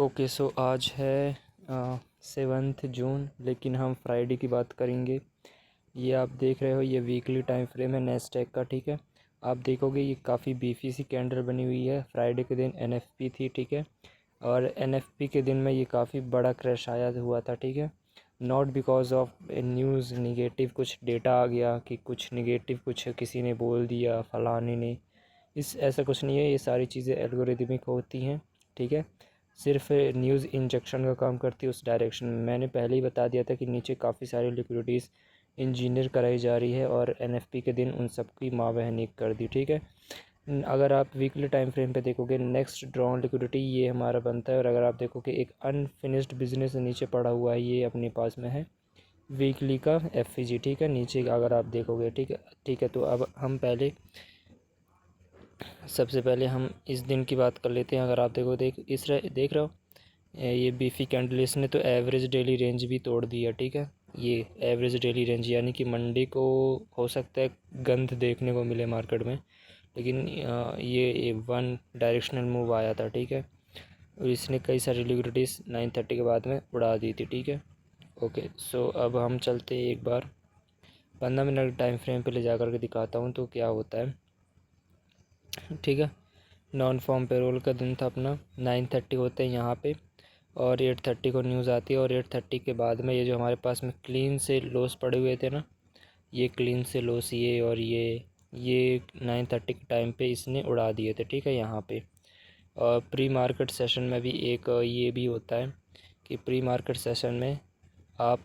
Okay so आज है 7 जून, लेकिन हम फ्राइडे की बात करेंगे। ये आप देख रहे हो, ये वीकली टाइम फ्रेम है नैस्डैक का। ठीक है, आप देखोगे ये काफ़ी बीफी सी कैंडल बनी हुई है। फ्राइडे के दिन एनएफपी थी। ठीक है, और एनएफपी के दिन में ये काफ़ी बड़ा क्रैश आया हुआ था। ठीक है, not because of news negative, कुछ डेटा आ गया कि कुछ निगेटिव कुछ किसी ने बोल दिया फलाने ने, इस ऐसा कुछ नहीं है। ये सारी चीज़ें एल्गोरिदमिक होती हैं। ठीक है, सिर्फ न्यूज़ इंजेक्शन का काम करती है उस डायरेक्शन में। मैंने पहले ही बता दिया था कि नीचे काफ़ी सारी लिक्विडिटीज़ इंजीनियर कराई जा रही है और एनएफपी के दिन उन सब की माँ बहनी कर दी। ठीक है, अगर आप वीकली टाइम फ्रेम पे देखोगे, नेक्स्ट ड्रॉन लिक्विडिटी ये हमारा बनता है। और अगर आप देखोगे एक अनफिनिश्ड बिजनेस नीचे पड़ा हुआ है, ये अपने पास में है वीकली का एफईजी। ठीक है, नीचे अगर आप देखोगे। ठीक है, तो अब हम सबसे पहले हम इस दिन की बात कर लेते हैं। अगर आप देख रहे हो ये बीफी कैंडल, इसने तो एवरेज डेली रेंज भी तोड़ दी है। ठीक है, ये एवरेज डेली रेंज यानी कि मंडे को हो सकता है गंध देखने को मिले मार्केट में, लेकिन ये वन डायरेक्शनल मूव आया था। ठीक है, और इसने कई सारी लिक्विडिटीज़ 9:30 के बाद में उड़ा दी थी। ठीक है, ओके सो अब हम चलते हैं, एक बार 15 मिनट टाइम फ्रेम पे ले जा कर के दिखाता हूँ तो क्या होता है। ठीक है, नॉन फॉर्म पेरोल का दिन था अपना, 9:30 होते हैं यहाँ पे, और 8:30 को न्यूज़ आती है। और 8:30 के बाद में ये जो हमारे पास में क्लीन से लॉस पड़े हुए थे ना, ये क्लीन से लॉस ये और ये 9:30 के टाइम पे इसने उड़ा दिए थे। ठीक है, यहाँ पे और प्री मार्केट सेशन में भी एक ये भी होता है कि प्री मार्केट सेशन में आप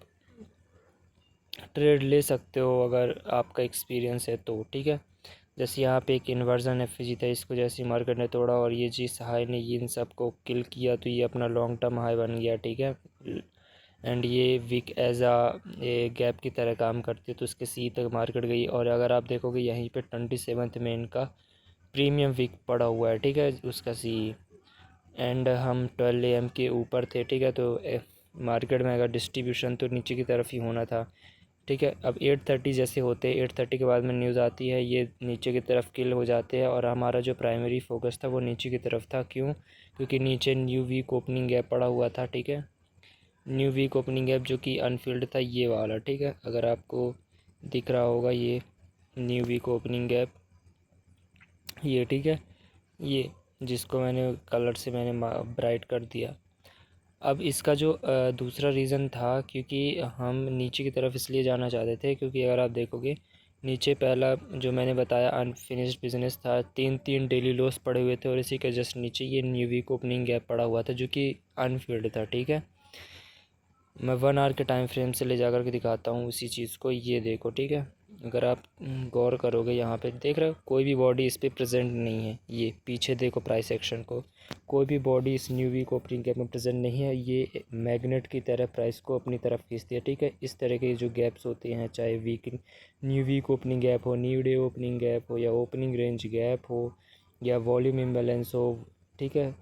ट्रेड ले सकते हो अगर आपका एक्सपीरियंस है तो। ठीक है, जैसे यहाँ पे एक इन्वर्जन एफजी था, इसको जैसे मार्केट ने तोड़ा और ये जिस हाई ने इन सबको किल किया तो ये अपना लॉन्ग टर्म हाई बन गया। ठीक है, एंड ये वीक एज ए गैप की तरह काम करती है, तो उसके सी तक मार्केट गई। और अगर आप देखोगे यहीं पे 27 में इनका प्रीमियम वीक पड़ा हुआ है। ठीक है, उसका सी, एंड हम 12 AM के ऊपर थे। ठीक है, तो मार्केट में अगर डिस्ट्रीब्यूशन तो नीचे की तरफ ही होना था। ठीक है, अब 8:30 जैसे होते हैं, 8:30 के बाद में न्यूज़ आती है, ये नीचे की तरफ किल हो जाते हैं और हमारा जो प्राइमरी फोकस था वो नीचे की तरफ था। क्यों? क्योंकि नीचे न्यू वीक ओपनिंग गैप पड़ा हुआ था। ठीक है, न्यू वीक ओपनिंग गैप जो कि अनफिल्ड था ये वाला। ठीक है, अगर आपको दिख रहा होगा ये न्यू वीक ओपनिंग गैप, ये ठीक है, ये जिसको मैंने कलर से मैंने ब्राइट कर दिया। अब इसका जो दूसरा रीज़न था, क्योंकि हम नीचे की तरफ इसलिए जाना चाहते थे क्योंकि अगर आप देखोगे नीचे पहला जो मैंने बताया अनफिनिश्ड बिजनेस था, 3 डेली लॉस पड़े हुए थे और इसी के जस्ट नीचे ये न्यू वीक ओपनिंग गैप पड़ा हुआ था जो कि अनफिल्ड था। ठीक है, मैं 1 आवर के टाइम फ्रेम से ले जा कर के दिखाता हूँ उसी चीज़ को। ये देखो, ठीक है, अगर आप गौर करोगे यहाँ पे देख रहे हो कोई भी बॉडी इस पर प्रेजेंट नहीं है। ये पीछे देखो प्राइस एक्शन को, कोई भी बॉडी इस न्यू वीक ओपनिंग गैप में प्रेजेंट नहीं है। ये मैग्नेट की तरह प्राइस को अपनी तरफ खींचती है। ठीक है, इस तरह के जो गैप्स होते हैं, चाहे न्यू वीक ओपनिंग गैप हो, न्यू डे ओपनिंग गैप हो, या ओपनिंग रेंज गैप हो, या वॉल्यूम इम्बैलेंस हो, ठीक है,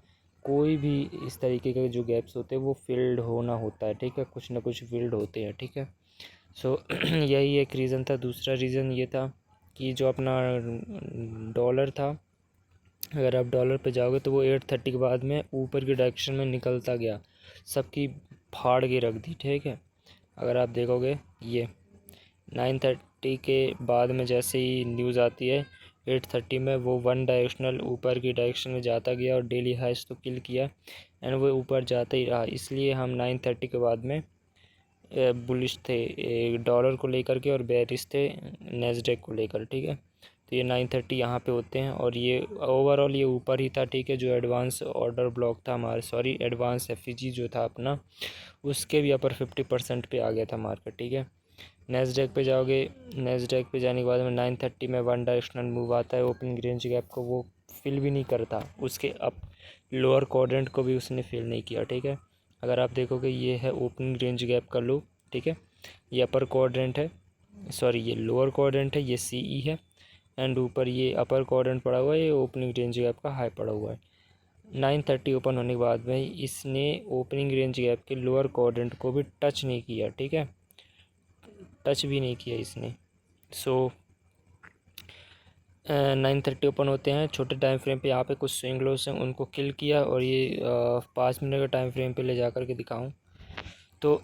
कोई भी इस तरीके के जो गैप्स होते हैं वो फिल्ड होना होता है। ठीक है, कुछ ना कुछ फिल्ड होते हैं। ठीक है, सो यही एक रीज़न था। दूसरा रीज़न ये था कि जो अपना डॉलर था, अगर आप डॉलर पे जाओगे तो वो 8:30 के बाद में ऊपर की डायरेक्शन में निकलता गया, सबकी फाड़ के रख दी। ठीक है, अगर आप देखोगे ये 9:30 के बाद में जैसे ही न्यूज़ आती है 8:30 में, वो वन डायरेक्शनल ऊपर की डायरेक्शन में जाता गया और डेली हाइस तो किल किया एंड वो ऊपर जाता ही रहा। इसलिए हम 9:30 के बाद में बुलिश थे डॉलर को लेकर के और बेरिश थे नेस्डेक को लेकर। ठीक है, तो ये 9:30 यहाँ पे होते हैं और ये ओवरऑल ये ऊपर ही था। ठीक है, जो एडवांस ऑर्डर ब्लॉक था हमारे, सॉरी एडवांस एफईजी जो था अपना, उसके भी अपर 50% पे आ गया था मार्केट। ठीक है, नेस्डेक पे जाओगे, नेस्डेक पे जाने के बाद में 9:30 में वन डायरेक्शनल मूव आता है, ओपनिंग रेंज गैप को वो फिल भी नहीं करता, उसके अप लोअर क्वाड्रेंट को भी उसने फिल नहीं किया। ठीक है, अगर आप देखोगे ये है ओपनिंग रेंज गैप का लो। ठीक है, ये अपर क्वाड्रेंट है, सॉरी ये लोअर क्वाड्रेंट है, ये सीई है, एंड ऊपर ये अपर क्वाड्रेंट पड़ा हुआ है, ये ओपनिंग रेंज गैप का हाई पड़ा हुआ है। 9:30 ओपन होने के बाद में इसने ओपनिंग रेंज गैप के लोअर क्वाड्रेंट को भी टच नहीं किया। ठीक है, टच भी नहीं किया इसने। सो 9:30 ओपन होते हैं छोटे टाइम फ्रेम पे। यहाँ पे कुछ स्विंग लोस हैं, उनको किल किया और ये 5 मिनट का टाइम फ्रेम पे ले जा कर के दिखाऊँ तो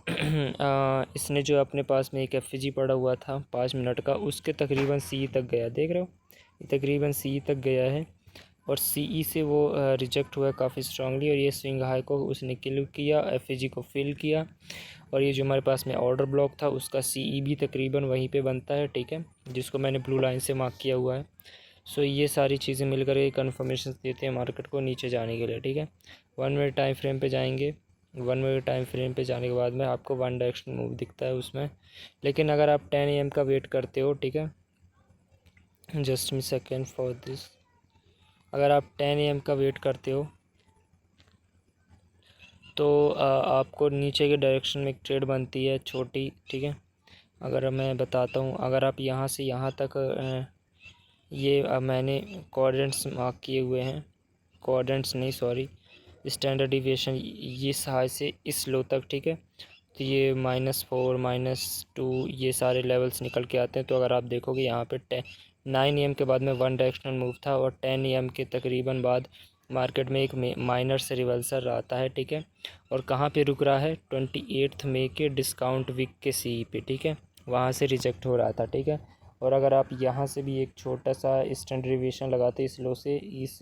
इसने जो अपने पास में एक एफ पड़ा हुआ था 5 मिनट का, उसके तकरीबन सी तक गया, देख रहे हो, ये तकरीबन सी तक गया है और सी से वो रिजेक्ट हुआ काफ़ी स्ट्रांगली। और ये स्विंग हाई को उसने किल किया, एफ को फिल किया। और ये जो हमारे पास में ऑर्डर ब्लॉक था उसका सी भी तकरीबन वहीं पे बनता है, ठीक है, जिसको मैंने ब्लू लाइन से मार्क किया हुआ है। सो ये सारी चीज़ें मिलकर एक कन्फर्मेशन देते हैं मार्केट को नीचे जाने के लिए, ठीक है। 1 मिनट टाइम फ्रेम पे जाएंगे। 1 मिनट टाइम फ्रेम पे जाने के बाद में आपको वन डायरेक्शन मूव दिखता है उसमें। लेकिन अगर आप 10 AM का वेट करते हो, ठीक है, just me second for this, अगर आप 10 AM का वेट करते हो तो आपको नीचे के डायरेक्शन में एक ट्रेड बनती है छोटी, ठीक है। अगर मैं बताता हूँ, अगर आप यहाँ से यहाँ तक ये मैंने कोऑर्डिनेट्स मार्क किए हुए हैं, कोऑर्डिनेट्स नहीं सॉरी, स्टैंडर्ड डिविएशन, ये हाई से इस लो तक, ठीक है। तो ये -4 -2 ये सारे लेवल्स निकल के आते हैं। तो अगर आप देखोगे यहाँ पे 9 AM के बाद में वन डायरेक्शनल मूव था और 10 AM के तकरीबन बाद मार्केट में एक माइनर से रिवर्सल आता है, ठीक है। और कहाँ पे रुक रहा है, 28 मई के डिस्काउंट वीक के सी पे, ठीक है, वहाँ से रिजेक्ट हो रहा था, ठीक है। और अगर आप यहाँ से भी एक छोटा सा स्टैंडर्ड डिविएशन लगाते इस लो से इस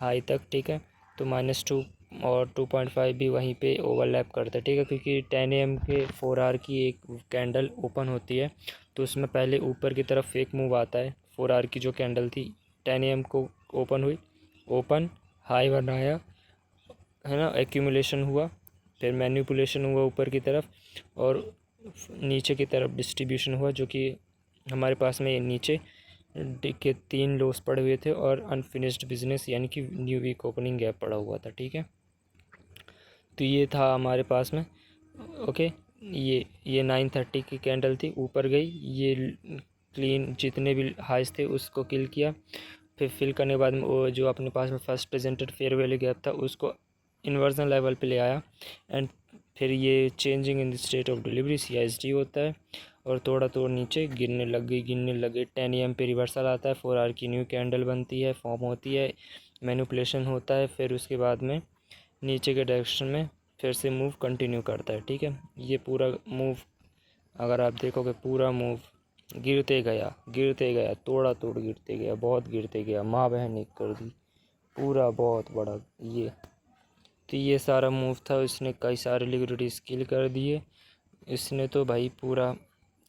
हाई तक, ठीक है, तो -2 और 2.5 भी वहीं पे ओवरलैप करता है, ठीक है, क्योंकि 10 AM के 4 आवर की एक कैंडल ओपन होती है तो उसमें पहले ऊपर की तरफ फेक मूव आता है। 4 आवर की जो कैंडल थी 10 AM को ओपन हुई, ओपन हाई बनाया, है ना, एक्यूमुलेशन हुआ, फिर मैनिपुलेशन हुआ ऊपर की तरफ और नीचे की तरफ डिस्ट्रीब्यूशन हुआ, जो कि हमारे पास में नीचे के 3 लोस पड़े हुए थे और अनफिनिश्ड बिजनेस यानी कि न्यू वीक ओपनिंग गैप पड़ा हुआ था, ठीक है। तो ये था हमारे पास में, ओके। ये 9:30 की कैंडल थी, ऊपर गई, ये क्लीन जितने भी हाइस थे उसको किल किया, फिर फिल करने के बाद में वो जो अपने पास में first presented fair value gap था उसको इन्वर्जन लेवल पे ले आया एंड फिर ये changing in the state of delivery CSD होता है और थोड़ा नीचे गिरने लग गई 10 AM पे रिवर्सल आता है, 4 आवर की न्यू कैंडल बनती है, फॉर्म होती है, मैनिपुलेशन होता है, फिर उसके बाद में नीचे के डायरेक्शन में फिर से मूव कंटिन्यू करता है, ठीक है। ये पूरा मूव अगर आप देखोगे पूरा मूव गिरते गया तोड़ गिरते गया, बहुत गिरते गया, माँ बहन एक कर दी पूरा, बहुत बड़ा ये। तो ये सारा मूव था, इसने कई सारे लिक्विडिटी किल कर दिए, इसने तो भाई पूरा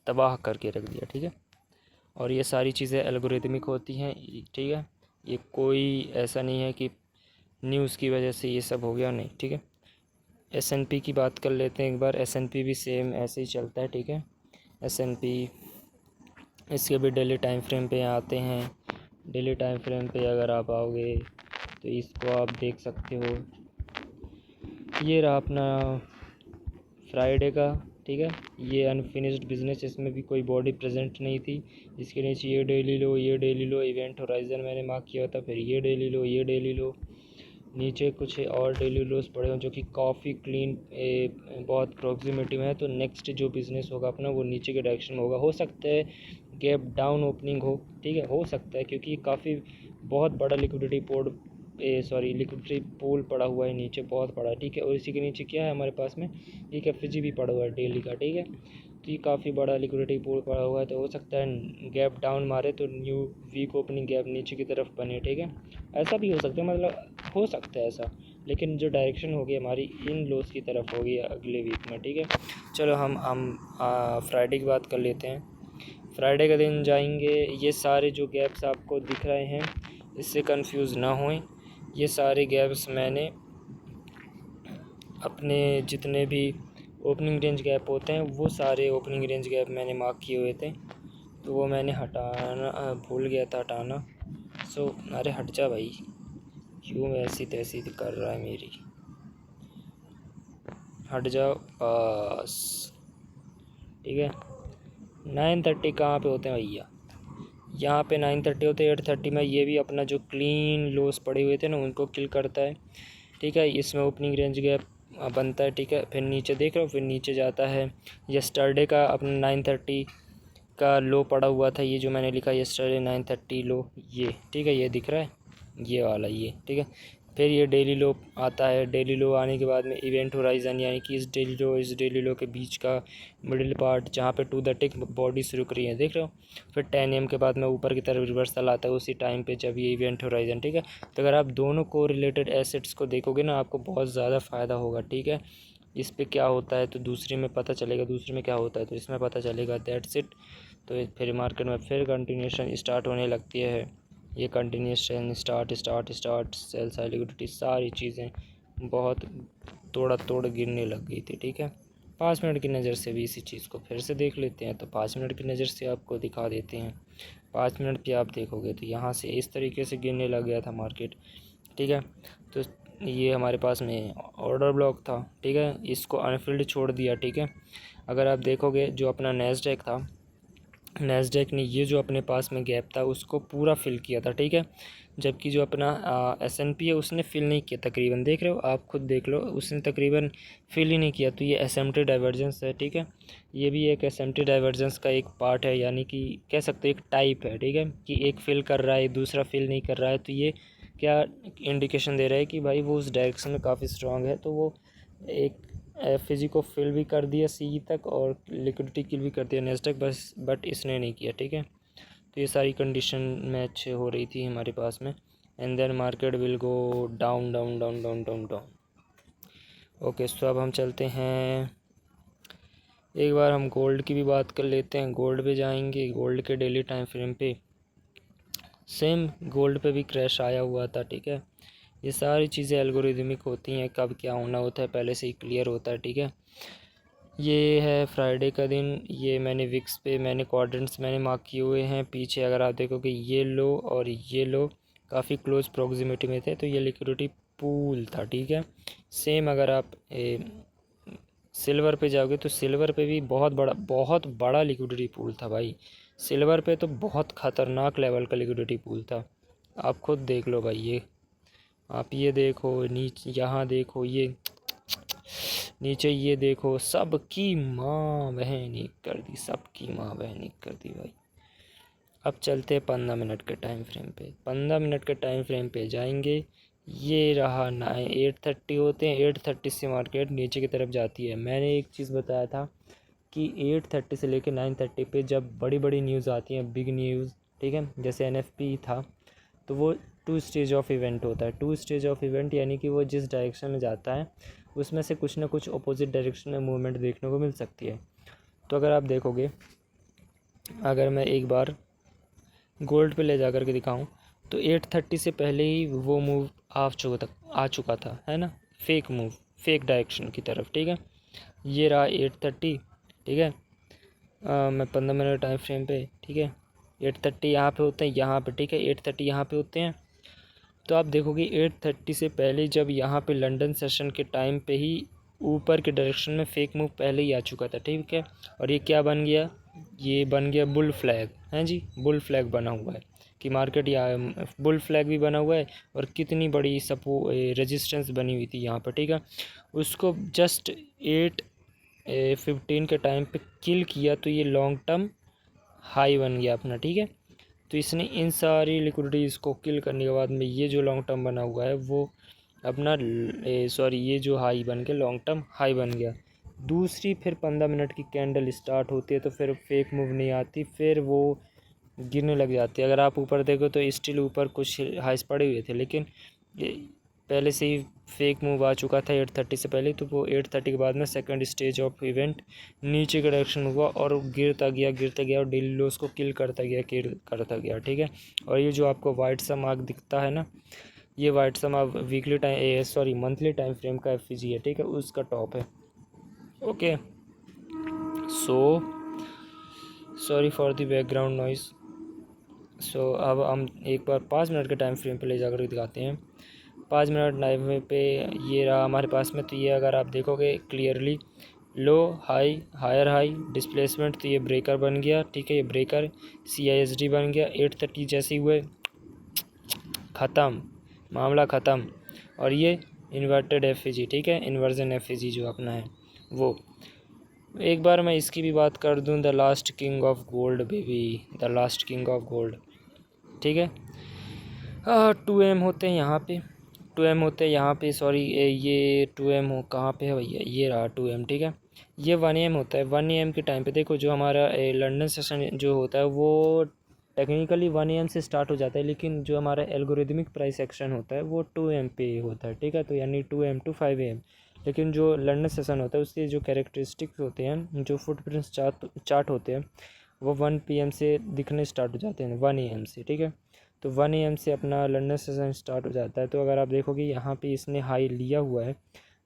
तबाह करके रख दिया, ठीक है। और ये सारी चीज़ें एल्गोरिथमिक होती हैं, ठीक है, ये कोई ऐसा नहीं है कि न्यूज़ की वजह से ये सब हो गया, नहीं, ठीक है। S&P की बात कर लेते हैं एक बार। S&P भी सेम ऐसे ही चलता है, ठीक है। S&P इसके भी डेली टाइम फ्रेम पे आते हैं। डेली टाइम फ्रेम पे अगर आप आओगे तो इसको आप देख सकते हो, ये रहा अपना फ्राइडे का, ठीक है। ये अनफिनिश्ड बिजनेस, इसमें भी कोई बॉडी प्रेजेंट नहीं थी। इसके नीचे ये डेली लो इवेंट होराइजन मैंने मार्क किया था, फिर ये डेली लो, नीचे कुछ और डेली लोस पड़े हैं जो कि काफ़ी क्लीन बहुत प्रॉक्सिमिटी में है। तो नेक्स्ट जो बिज़नेस होगा अपना वो नीचे के डायरेक्शन में होगा, हो सकता है गैप डाउन ओपनिंग हो, ठीक है, हो सकता है, क्योंकि काफ़ी बहुत बड़ा लिक्विडिटी लिक्विडिटी पूल पड़ा हुआ है नीचे, बहुत बड़ा, ठीक है। और इसी के नीचे क्या है हमारे पास में एक FG भी पड़ा हुआ है डेली का, ठीक है। तो ये काफ़ी बड़ा लिक्विडिटी पूल पड़ा हुआ है, तो हो सकता है गैप डाउन मारे तो न्यू वीक ओपनिंग गैप नीचे की तरफ बने, ठीक है। ऐसा भी हो सकता है, मतलब हो सकता है ऐसा, लेकिन जो डायरेक्शन होगी हमारी इन लोस की तरफ होगी अगले वीक में, ठीक है। चलो हम फ्राइडे की बात कर लेते हैं। फ्राइडे का दिन जाएंगे, ये सारे जो गैप्स आपको दिख रहे हैं इससे कंफ्यूज ना होएं, ये सारे गैप्स मैंने अपने जितने भी ओपनिंग रेंज गैप होते हैं वो सारे ओपनिंग रेंज गैप मैंने मार्क किए हुए थे, तो वो मैंने हटाना भूल गया था हटाना। अरे हट जा भाई, क्यों ऐसी तैसी कर रहा है मेरी, हट जाओ बस, ठीक है। 9:30 कहाँ पे होते हैं भैया, यहाँ पे 9:30 होते हैं। 8:30 में ये भी अपना जो क्लीन लोस पड़े हुए थे ना उनको किल करता है, ठीक है। इसमें ओपनिंग रेंज गैप बनता है, ठीक है। फिर नीचे देख रहे हो, फिर नीचे जाता है। यस्टरडे का अपना 9:30 का लो पड़ा हुआ था, ये जो मैंने लिखा यस्टरडे 930 लो, ये ठीक है, ये दिख रहा है, ये वाला, ये ठीक है। फिर ये डेली लो आता है। डेली लो आने के बाद में इवेंट होराइजन, यानी कि इस डेली लो के बीच का मिडिल पार्ट जहाँ पे टू द टिक बॉडीज रुक रही है, देख रहे हो। फिर 10 AM के बाद में ऊपर की तरफ रिवर्सल आता है उसी टाइम पे जब ये इवेंट होराइजन, ठीक है। तो अगर आप दोनों को रिलेटेड एसेट्स को देखोगे ना, आपको बहुत ज़्यादा फ़ायदा होगा, ठीक है। इस पे क्या होता है तो दूसरे में पता चलेगा, दूसरे में क्या होता है तो इसमें पता चलेगा, दैट्स इट। तो फिर मार्केट में फिर कंटिन्यूशन स्टार्ट होने लगती है। ये continuation start sell side liquidity सारी चीज़ें बहुत तोड़ गिरने लग गई थी, ठीक है। 5 मिनट की नज़र से भी इसी चीज़ को फिर से देख लेते हैं। तो 5 मिनट की नज़र से आपको दिखा देते हैं। 5 मिनट पे आप देखोगे तो यहाँ से इस तरीके से गिरने लग गया था मार्केट, ठीक है। तो ये हमारे पास में ऑर्डर ब्लॉक था, ठीक है, इसको अनफिल्ड छोड़ दिया, ठीक है। अगर आप देखोगे जो अपना नैस्डैक था, नैस्डैक ने ये जो अपने पास में गैप था उसको पूरा फिल किया था, ठीक है। जबकि जो अपना S&P है उसने फिल नहीं किया तकरीबन, देख रहे हो आप खुद देख लो, उसने तकरीबन फिल ही नहीं किया। तो ये एसिम्प्टोटिक डाइवर्जेंस है, ठीक है। ये भी एक एसिम्प्टोटिक डाइवर्जेंस का एक पार्ट है, यानी कि कह सकते हो एक टाइप है, ठीक है, कि एक फिल कर रहा है दूसरा फिल नहीं कर रहा है। तो ये क्या इंडिकेशन दे रहा है कि भाई वो उस डायरेक्शन में काफ़ी स्ट्रांग है। तो वो एक एफ को फिल भी कर दिया सी तक और लिक्विडिटी किल भी कर दिया नेस्डैक, बस बट इसने नहीं किया, ठीक है। तो ये सारी कंडीशन मैच हो रही थी हमारे पास में। And then market will go down down down down down down. Okay, so अब हम चलते हैं, एक बार हम गोल्ड की भी बात कर लेते हैं। गोल्ड पे जाएंगे, गोल्ड के डेली टाइम फ्रेम पे सेम गोल्ड पे भी क्रैश आया हुआ था, ठीक है। ये सारी चीज़ें एल्गोरिदमिक होती हैं, कब क्या होना होता है पहले से ही क्लियर होता है, ठीक है। ये है फ्राइडे का दिन, ये मैंने विक्स पे मैंने क्वाड्रेंट्स मैंने मार्क किए हुए हैं। पीछे अगर आप देखोगे ये लो और ये लो काफ़ी क्लोज प्रॉक्सिमिटी में थे, तो ये लिक्विडिटी पूल था, ठीक है। सेम अगर आप सिल्वर पे जाओगे तो सिल्वर पे भी बहुत बड़ा लिक्विडिटी पूल था भाई। सिल्वर पे तो बहुत ख़तरनाक लेवल का लिक्विडिटी पूल था, आप खुद देख लो भाई। ये आप ये देखो नीचे, यहाँ देखो, ये नीचे ये देखो, सबकी माँ बहनी कर दी, सबकी माँ बहनी कर दी भाई। अब चलते 15 मिनट के टाइम फ्रेम पे। 15 मिनट के टाइम फ्रेम पे जाएंगे, ये रहा 8:30 होते हैं, 8:30 से मार्केट नीचे की तरफ जाती है। मैंने एक चीज़ बताया था कि 8:30 से लेकर 9:30 पे जब बड़ी बड़ी न्यूज़ आती हैं, बिग न्यूज़, ठीक है, जैसे NFP था, तो वो 2 स्टेज ऑफ इवेंट होता है। 2 स्टेज ऑफ इवेंट यानी कि वो जिस डायरेक्शन में जाता है उसमें से कुछ ना कुछ अपोजिट डायरेक्शन में मूवमेंट देखने को मिल सकती है। तो अगर आप देखोगे, अगर मैं एक बार गोल्ड पे ले जा कर के दिखाऊं तो 8:30 से पहले ही वो मूव आ चुका था, है ना, फेक मूव, फेक डायरेक्शन की तरफ, ठीक है। ये रहा 8:30, ठीक है। मैं 15 मिनट टाइम फ्रेम पे, ठीक है, 8:30 यहाँ पे होते हैं, यहाँ पे, ठीक है, 8:30 यहाँ पे होते हैं। तो आप देखोगे 8:30 से पहले जब यहाँ पे लंदन सेशन के टाइम पे ही ऊपर के डायरेक्शन में फेक मूव पहले ही आ चुका था, ठीक है। और ये क्या बन गया, ये बन गया बुल फ्लैग, हैं जी, बुल फ्लैग बना हुआ है कि मार्केट यहाँ बुल फ्लैग भी बना हुआ है। और कितनी बड़ी रेजिस्टेंस बनी हुई थी यहाँ पर, ठीक है, उसको जस्ट 8:15 के टाइम पे किल किया, तो ये लॉन्ग टर्म हाई बन गया अपना, ठीक है। तो इसने इन सारी लिक्विडिटीज़ को किल करने के बाद में ये जो लॉन्ग टर्म बना हुआ है वो अपना ये जो हाई बन के लॉन्ग टर्म हाई बन गया। दूसरी फिर 15 मिनट की कैंडल स्टार्ट होती है तो फिर फेक मूव नहीं आती, फिर वो गिरने लग जाती है। अगर आप ऊपर देखो तो स्टिल ऊपर कुछ हाइस पड़े हुए थे, लेकिन पहले से ही फेक मूव आ चुका था 8:30 से पहले। तो वो 8:30 के बाद में सेकंड स्टेज ऑफ इवेंट नीचे का डायरेक्शन हुआ और गिरता गया और डेली लोस को किल करता गया, ठीक है। और ये जो आपको वाइट सा मार्क दिखता है ना, ये वाइट सा मार्क मंथली टाइम फ्रेम का FVG है, ठीक है, उसका टॉप है। Okay, so sorry for the background noise. So अब हम एक बार 5 मिनट के टाइम फ्रेम पे ले जाकर दिखाते हैं। 5 मिनट टाइम पे ये रहा हमारे पास में। तो ये अगर आप देखोगे क्लियरली, लो हाई हायर हाई डिस्प्लेसमेंट, तो ये ब्रेकर बन गया, ठीक है, ये ब्रेकर CISD बन गया। 8:30 जैसे हुए ख़त्म, मामला ख़त्म। और ये इन्वर्टेड FVG, ठीक है, इन्वर्जन FVG जो अपना है वो। एक बार मैं इसकी भी बात कर दूं, the last king of gold baby, the last king of gold, ठीक है। 2M होते हैं यहाँ पे, 2M होते हैं यहाँ पे, सॉरी ये 2M हो कहाँ पे है भैया, ये रहा 2M, ठीक है। ये 1AM होता है। 1AM के टाइम पे देखो जो हमारा लंदन सेशन जो होता है वो टेक्निकली 1AM से स्टार्ट हो जाता है, लेकिन जो हमारा एल्गोरिदमिक प्राइस एक्शन होता है वो 2M पे होता है, ठीक है। तो यानी 2M टू 5AM। लेकिन जो लंदन सेशन होता है उसके जो कैरेक्टरिस्टिक्स होते हैं, जो फुटप्रिंट्स चार्ट होते हैं, वो 1PM से दिखने स्टार्ट हो जाते हैं 1AM से, ठीक है। तो 1AM से अपना लंदन सेशन स्टार्ट हो जाता है। तो अगर आप देखोगे यहाँ पे इसने हाई लिया हुआ है,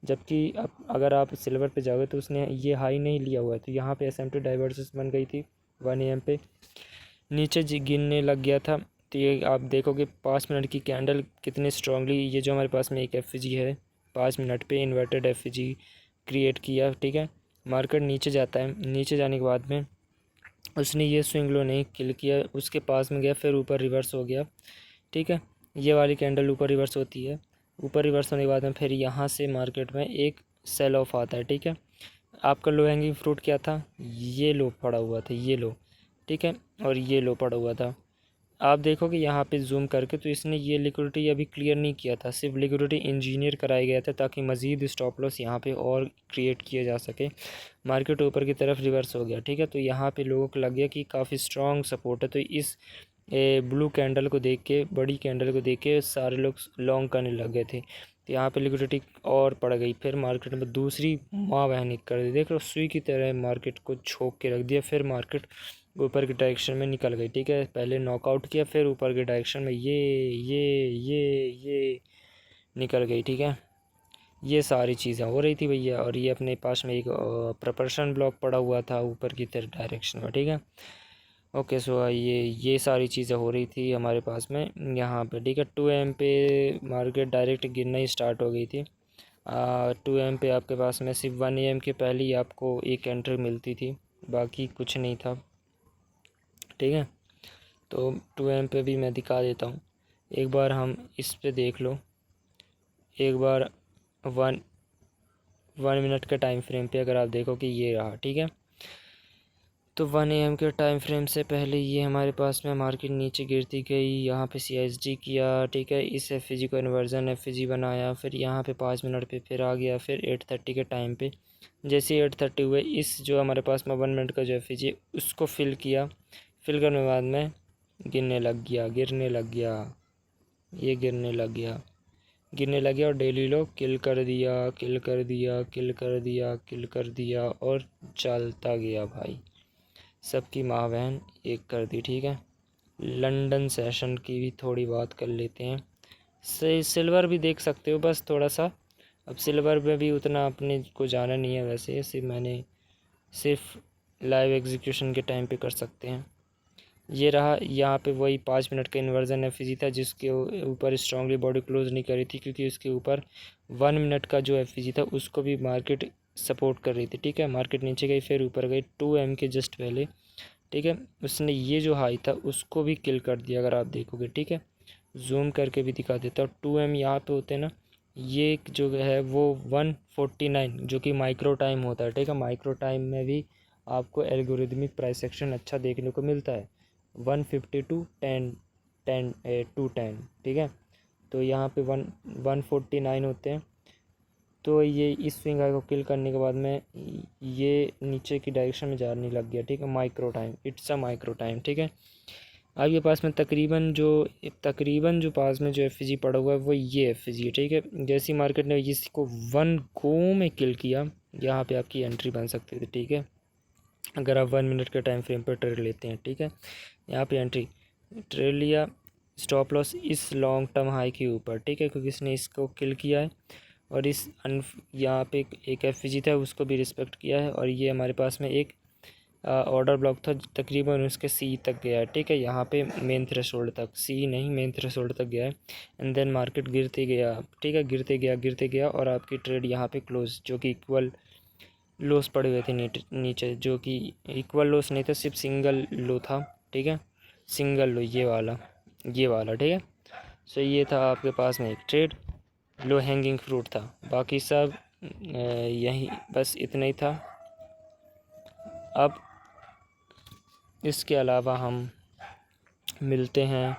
जबकि अब अगर आप सिल्वर पे जाओगे तो उसने ये हाई नहीं लिया हुआ है। तो यहाँ पे SMT डाइवर्सिस बन गई थी 1AM पे, नीचे गिनने लग गया था। तो ये आप देखोगे 5 मिनट की कैंडल कितनी स्ट्रांगली, ये जो हमारे पास में एक FG है 5 मिनट पे इन्वर्टेड FG क्रिएट किया, ठीक है। मार्केट नीचे जाता है, नीचे जाने के बाद में उसने ये स्विंग लो नहीं किल किया, उसके पास में गया, फिर ऊपर रिवर्स हो गया, ठीक है। ये वाली कैंडल ऊपर रिवर्स होती है, ऊपर रिवर्स होने के बाद में फिर यहाँ से मार्केट में एक सेल ऑफ आता है, ठीक है। आपका लो हैंगिंग फ्रूट क्या था, ये लो पड़ा हुआ था, ये लो, ठीक है, और ये लो पड़ा हुआ था। आप देखोगे यहाँ पे जूम करके तो इसने ये लिक्विडिटी अभी क्लियर नहीं किया था, सिर्फ लिक्विडिटी इंजीनियर कराया गया था ताकि मज़ीद स्टॉप लॉस यहाँ पे और क्रिएट किया जा सके। मार्केट ऊपर की तरफ रिवर्स हो गया, ठीक है। तो यहाँ पे लोगों को लग गया कि काफ़ी स्ट्रॉन्ग सपोर्ट है, तो इस ब्लू कैंडल को देख के, बड़ी कैंडल को देख के सारे लोग लॉन्ग करने लग गए थे। तो यहाँ पे लिक्विडिटी और पड़ गई, फिर मार्केट में दूसरी माँ बहनी कर दी, देख लो सुई की तरह मार्केट को छोक के रख दिया, फिर मार्केट ऊपर की डायरेक्शन में निकल गई, ठीक है। पहले नॉकआउट किया, फिर ऊपर की डायरेक्शन में ये निकल गई, ठीक है। ये सारी चीज़ें हो रही थी भैया, और ये अपने पास में एक प्रोपर्शन ब्लॉक पड़ा हुआ था ऊपर की तरफ डायरेक्शन में, ठीक है। ओके, सो ये सारी चीज़ें हो रही थी हमारे पास में यहाँ पे, ठीक है। 2M पे मार्केट डायरेक्ट गिरना ही स्टार्ट हो गई थी। 2M पे आपके पास में सिर्फ 1AM के पहले ही आपको एक एंट्री मिलती थी, बाकी कुछ नहीं था, ठीक है। तो 2M पे भी मैं दिखा देता हूँ, एक बार हम इस पे देख लो, एक बार 1 मिनट के टाइम फ्रेम पे अगर आप देखो कि ये रहा, ठीक है। तो 1AM के टाइम फ्रेम से पहले ये हमारे पास में मार्केट नीचे गिरती गई, यहाँ पे CSG किया, ठीक है। इस FG को इन्वर्जन FG बनाया, फिर यहाँ पे 5 मिनट पे फिर आ गया, फिर 8:30 के टाइम पे जैसे 8:30 हुए, इस जो हमारे पास में 1 मिनट का जो FG उसको फिल किया, फिल करने के बाद में गिरने लग गया, ये गिरने लग गया, और डेली लो किल कर दिया और चलता गया भाई, सबकी माँ बहन एक कर दी, ठीक है। लंदन सेशन की भी थोड़ी बात कर लेते हैं। सिल्वर भी देख सकते हो, बस थोड़ा सा, अब सिल्वर में भी उतना अपने को जाना नहीं है, वैसे सिर्फ लाइव एग्जीक्यूशन के टाइम पे कर सकते हैं। ये रहा, यहाँ पे वही 5 मिनट का इन्वर्जन FG था जिसके ऊपर स्ट्रांगली बॉडी क्लोज नहीं कर रही थी, क्योंकि उसके ऊपर 1 मिनट का जो FG था उसको भी मार्केट सपोर्ट कर रही थी, ठीक है। मार्केट नीचे गई, फिर ऊपर गई 2M के जस्ट पहले, ठीक है। उसने ये जो हाई था उसको भी किल कर दिया, अगर आप देखोगे, ठीक है। जूम करके भी दिखा देता हूँ, 2M यहाँ पे होते हैं ना, ये जो है वो 149 जो कि माइक्रो टाइम होता है, ठीक है। माइक्रो टाइम में भी आपको एल्गोरिदमिक प्राइस एक्शन अच्छा देखने को मिलता है, 150 टू 10, ठीक है। तो यहाँ पे 149 होते हैं। तो ये इस स्विंग हाई को किल करने के बाद में ये नीचे की डायरेक्शन में जाने लग गया, ठीक है। Micro time, it's a micro time, ठीक है। आपके पास में तकरीबन जो पास में जो FG पड़ा हुआ है वो ये FG है, ठीक है। जैसी मार्केट ने इसको 1 गो में किल किया, यहाँ पे आपकी एंट्री बन सकती थी, ठीक है, अगर आप 1 मिनट के टाइम फ्रेम पर ट्रेड लेते हैं, ठीक है। यहाँ पे एंट्री ट्रेड लिया, स्टॉप लॉस इस लॉन्ग टर्म हाई के ऊपर, ठीक है, क्योंकि इसने इसको किल किया है, और यहाँ पे एक FG था उसको भी रिस्पेक्ट किया है, और ये हमारे पास में एक ऑर्डर ब्लॉक था तकरीबन उसके C तक गया है, ठीक है। यहाँ पे मेन थ्रेशोल्ड तक, C नहीं मेन थ्रेशोल्ड तक गया है, एंड देन मार्केट गिरते गया, ठीक है, गिरते गया और आपकी ट्रेड यहाँ पे क्लोज, जो कि इक्वल लोस पड़े हुए थे नीचे, जो कि इक्वल लोस नहीं था, सिर्फ सिंगल लो था, ठीक है, सिंगल लो ये वाला, ठीक है। सो ये था आपके पास में एक ट्रेड, लो हैंगिंग फ्रूट था, बाकी सब यही बस इतना ही था। अब इसके अलावा हम मिलते हैं।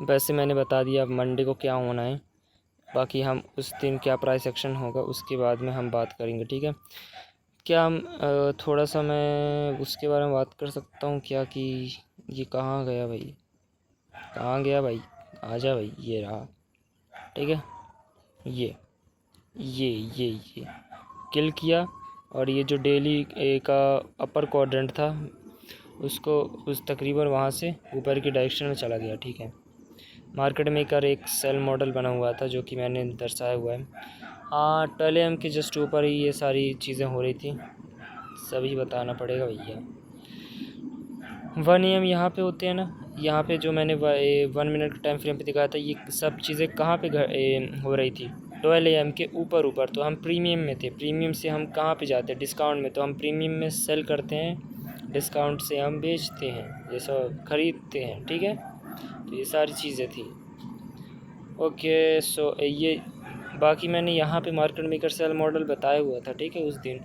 वैसे मैंने बता दिया अब मंडे को क्या होना है, बाकी हम उस दिन क्या प्राइस एक्शन होगा उसके बाद में हम बात करेंगे, ठीक है। क्या हम थोड़ा सा मैं उसके बारे में बात कर सकता हूँ क्या कि ये कहाँ गया भाई, कहाँ गया भाई, आजा भाई, ये रहा, ठीक है। ये किल किया, और ये जो डेली का अपर क्वाड्रेंट था उसको उस तकरीबन वहाँ से ऊपर की डायरेक्शन में चला गया, ठीक है। मार्केट मेकर एक सेल मॉडल बना हुआ था जो कि मैंने दर्शाया हुआ है। हाँ, 12 AM के जस्ट ऊपर ही ये सारी चीज़ें हो रही थी, सभी बताना पड़ेगा भैया। 1 AM यहाँ पे होते हैं ना, यहाँ पे जो मैंने 1 मिनट का टाइम फ्रेम पे दिखाया था, ये सब चीज़ें कहाँ पे हो रही थी 12 AM के ऊपर। तो हम प्रीमियम में थे, प्रीमियम से हम कहाँ पे जाते हैं, डिस्काउंट में। तो हम प्रीमियम में सेल करते हैं, डिस्काउंट से हम बेचते हैं, ये सब ख़रीदते हैं, ठीक है। तो ये सारी चीज़ें थी, ओके। सो ये बाकी मैंने यहाँ पे मार्केट मेकर सेल मॉडल बताया हुआ था, ठीक है, उस दिन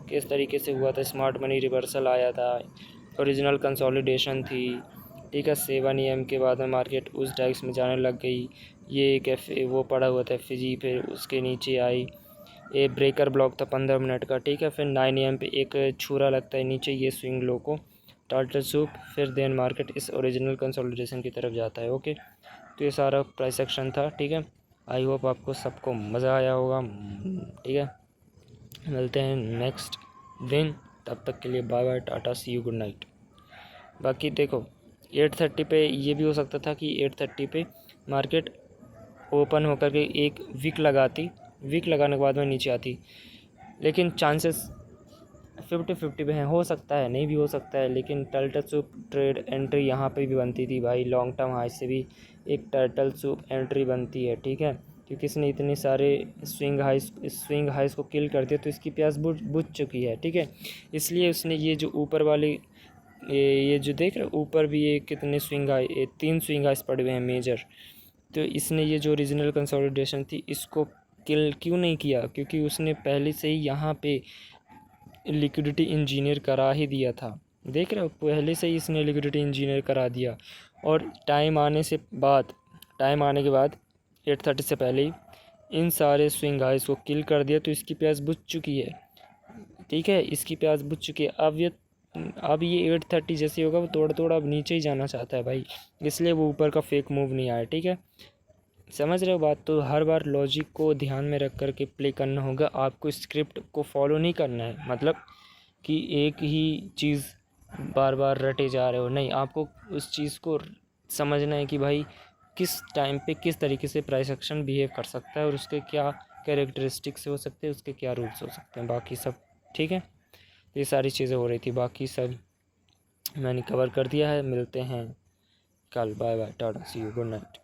किस तरीके से हुआ था। स्मार्ट मनी रिवर्सल आया था, ओरिजिनल कंसोलिडेशन थी, ठीक है। 7 AM के बाद में मार्केट उस डायरेक्शन में जाने लग गई। ये एक वो पड़ा हुआ था FG, फिर उसके नीचे आई एक ब्रेकर ब्लॉक था 15 मिनट का, ठीक है। फिर 9 AM पे एक छुरा लगता है नीचे, ये स्विंग लो को टार्टल सूप, फिर देन मार्केट इस ओरिजिनल कंसोलिडेशन की तरफ जाता है, ओके। तो ये सारा प्राइस एक्शन था, ठीक है। आई होप आपको सबको मज़ा आया होगा, ठीक है। मिलते हैं नेक्स्ट दिन, तब तक के लिए bye bye, ta-ta, see you, good night. बाकी देखो 8:30 पे ये भी हो सकता था कि 8:30 पे मार्केट ओपन होकर के एक वीक लगाने के बाद में नीचे आती, लेकिन चांसेस 50-50 पे हैं, हो सकता है नहीं भी हो सकता है। लेकिन टर्टल सूप ट्रेड एंट्री यहाँ पे भी बनती थी भाई, लॉन्ग टर्म हाई से भी एक टर्टल सूप एंट्री बनती है, ठीक है। क्योंकि इसने इतने सारे स्विंग हाइस को किल कर दिया, तो इसकी प्यास बुझ चुकी है, ठीक है। इसलिए उसने ये जो ऊपर वाले ये जो देख रहे ऊपर भी ये कितने 3 स्विंग हाइस पड़े हुए हैं मेजर। तो इसने ये जो ओरिजिनल कंसोलिडेशन थी इसको किल क्यों नहीं किया, क्योंकि उसने पहले से ही यहाँ पे लिक्विडिटी इंजीनियर करा ही दिया था। देख रहे हो, पहले से ही इसने लिक्विडिटी इंजीनियर करा दिया, और टाइम आने के बाद 8:30 से पहले ही इन सारे स्विंग हाइस को किल कर दिया। तो इसकी प्यास बुझ चुकी है, ठीक है, इसकी प्यास बुझ चुकी है। अब ये 8:30 जैसे होगा वो थोड़ा अब नीचे ही जाना चाहता है भाई, इसलिए वो ऊपर का फेक मूव नहीं आया, ठीक है। समझ रहे हो बात। तो हर बार लॉजिक को ध्यान में रख कर के प्ले करना होगा, आपको स्क्रिप्ट को फॉलो नहीं करना है, मतलब कि एक ही चीज़ बार बार रटे जा रहे हो, नहीं। आपको उस चीज़ को समझना है कि भाई किस टाइम पे किस तरीके से प्राइस एक्शन बिहेव कर सकता है, और उसके क्या कैरेक्टरिस्टिक्स हो सकते हैं, उसके क्या रूल्स हो सकते हैं, बाकी सब ठीक है। ये सारी चीज़ें हो रही थी, बाकी सब मैंने कवर कर दिया है। मिलते हैं कल, bye bye, ta-ta, see you, good night.